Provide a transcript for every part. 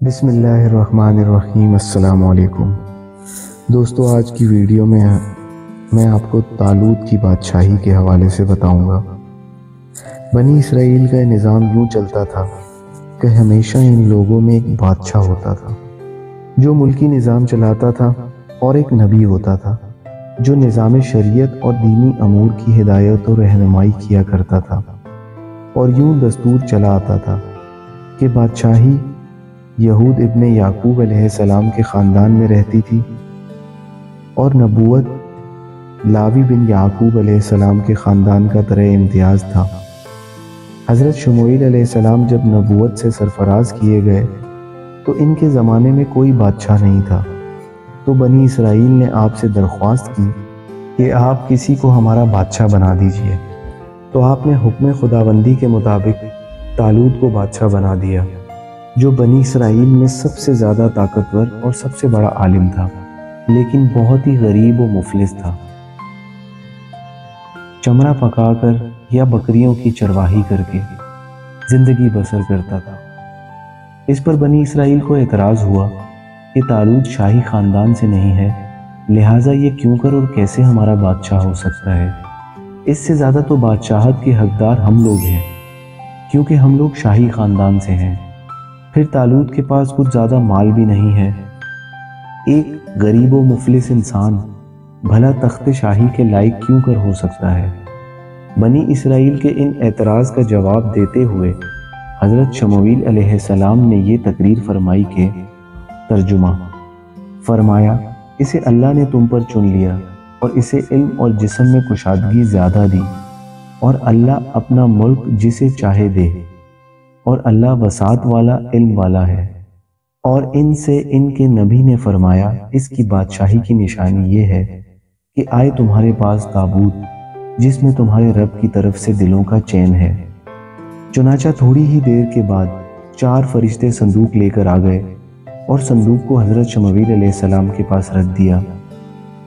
بسم اللہ الرحمن الرحیم۔ السلام علیکم دوستو، آج کی ویڈیو میں آپ کو طالوت کی بادشاہی کے حوالے سے بتاؤں گا۔ بنی اسرائیل کا نظام یوں چلتا تھا کہ ہمیشہ ان لوگوں میں ایک بادشاہ ہوتا تھا جو ملکی نظام چلاتا تھا، اور ایک نبی ہوتا تھا جو نظام شریعت اور دینی امور کی ہدایت و رہنمائی کیا کرتا تھا۔ اور یوں دستور چلا آتا تھا کہ بادشاہی یہود ابن یعقوب علیہ السلام کے خاندان میں رہتی تھی، اور نبوت لاوی بن یعقوب علیہ السلام کے خاندان کا درجہ امتیاز تھا۔ حضرت شموئیل علیہ السلام جب نبوت سے سرفراز کیے گئے تو ان کے زمانے میں کوئی بادشاہ نہیں تھا، تو بنی اسرائیل نے آپ سے درخواست کی کہ آپ کسی کو ہمارا بادشاہ بنا دیجئے۔ تو آپ نے حکم خداوندی کے مطابق طالوت کو بادشاہ بنا دیا، جو بنی اسرائیل میں سب سے زیادہ طاقتور اور سب سے بڑا عالم تھا، لیکن بہت ہی غریب و مفلس تھا۔ چمڑا پکا کر یا بکریوں کی چرواہی کر کے زندگی بسر کرتا تھا۔ اس پر بنی اسرائیل کو اعتراض ہوا کہ طالوت شاہی خاندان سے نہیں ہے، لہٰذا یہ کیوں کر اور کیسے ہمارا بادشاہ ہو سکتا ہے؟ اس سے زیادہ تو بادشاہت کے حقدار ہم لوگ ہیں، کیونکہ ہم لوگ شاہی خاندان سے ہیں۔ پھر طالوت کے پاس کچھ زیادہ مال بھی نہیں ہے۔ ایک غریب و مفلس انسان بھلا تخت شاہی کے لائق کیوں کر ہو سکتا ہے؟ بنی اسرائیل کے ان اعتراض کا جواب دیتے ہوئے حضرت شموئیل علیہ السلام نے یہ تقریر فرمائی کہ ترجمہ فرمایا، اسے اللہ نے تم پر چن لیا اور اسے علم اور جسم میں کشادگی زیادہ دی، اور اللہ اپنا ملک جسے چاہے دے، اور اللہ وسعت والا علم والا ہے۔ اور ان سے ان کے نبی نے فرمایا، اس کی بادشاہی کی نشانی یہ ہے کہ آئے تمہارے پاس تابوت جس میں تمہارے رب کی طرف سے دلوں کا چین ہے۔ چنانچہ تھوڑی ہی دیر کے بعد 4 فرشتے صندوق لے کر آ گئے اور صندوق کو حضرت شموئیل علیہ السلام کے پاس رکھ دیا۔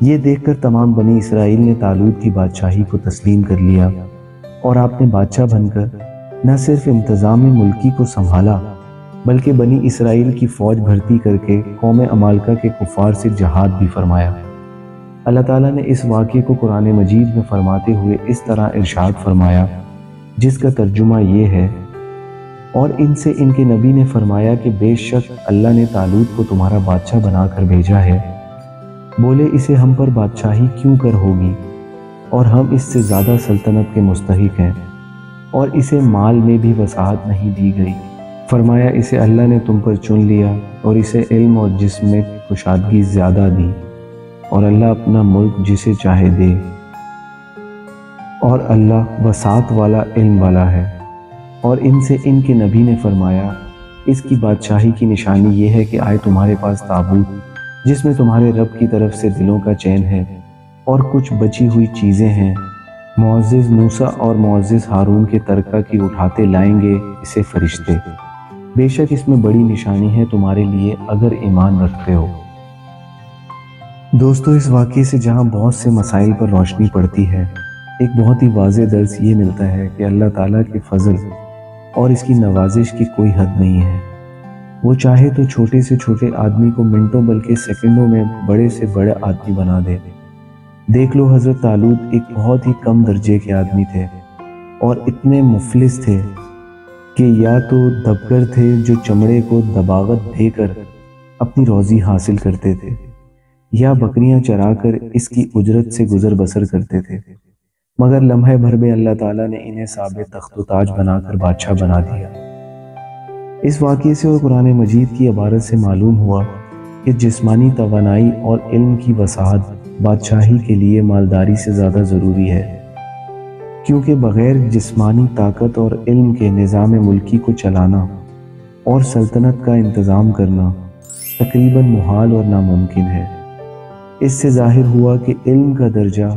یہ دیکھ کر تمام بنی اسرائیل نے طالوت کی بادشاہی کو تسلیم کر لیا، اور آپ نے بادشاہ بن کر نہ صرف انتظام ملکی کو سنبھالا، بلکہ بنی اسرائیل کی فوج بھرتی کر کے قوم عمالقہ کے کفار سے جہاد بھی فرمایا۔ اللہ تعالیٰ نے اس واقعے کو قرآن مجید میں فرماتے ہوئے اس طرح ارشاد فرمایا، جس کا ترجمہ یہ ہے، اور ان سے ان کے نبی نے فرمایا کہ بے شک اللہ نے طالوت کو تمہارا بادشاہ بنا کر بھیجا ہے۔ بولے، اسے ہم پر بادشاہی کیوں کر ہوگی، اور ہم اس سے زیادہ سلطنت کے مستحق ہیں، اور اسے مال میں بھی وسعت نہیں دی گئی۔ فرمایا، اسے اللہ نے تم پر چن لیا اور اسے علم اور جسم میں کشادگی زیادہ دی، اور اللہ اپنا ملک جسے چاہے دے، اور اللہ وسعت والا علم والا ہے۔ اور ان سے ان کے نبی نے فرمایا، اس کی بادشاہی کی نشانی یہ ہے کہ آئے تمہارے پاس تابوت جس میں تمہارے رب کی طرف سے دلوں کا چین ہے، اور کچھ بچی ہوئی چیزیں ہیں۔ معزز موسیٰ اور معزز ہارون کے ترکہ کی اٹھاتے لائیں گے اسے فرشتے، بے شک اس میں بڑی نشانی ہے تمہارے لیے اگر ایمان رکھتے ہو۔ دوستو، اس واقعے سے جہاں بہت سے مسائل پر روشنی پڑتی ہے، ایک بہت ہی واضح درس یہ ملتا ہے کہ اللہ تعالیٰ کے فضل اور اس کی نوازش کی کوئی حد نہیں ہے۔ وہ چاہے تو چھوٹے سے چھوٹے آدمی کو منٹوں بلکہ سیکنڈوں میں بڑے سے بڑے آدمی بنا دے۔ دیکھ لو، حضرت طالوت ایک بہت ہی کم درجے کے آدمی تھے، اور اتنے مفلس تھے کہ یا تو دبگر تھے جو چمڑے کو دباغت دے کر اپنی روزی حاصل کرتے تھے، یا بکریاں چرا کر اس کی اجرت سے گزر بسر کرتے تھے، مگر لمحے بھر میں اللہ تعالیٰ نے انہیں ثابت تخت و تاج بنا کر بادشاہ بنا دیا۔ اس واقعے سے اور قرآن مجید کی عبارت سے معلوم ہوا کہ جسمانی توانائی اور علم کی وسعت بادشاہی کے لیے مالداری سے زیادہ ضروری ہے، کیونکہ بغیر جسمانی طاقت اور علم کے نظام ملکی کو چلانا اور سلطنت کا انتظام کرنا تقریباً محال اور ناممکن ہے۔ اس سے ظاہر ہوا کہ علم کا درجہ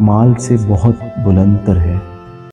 مال سے بہت بلند تر ہے۔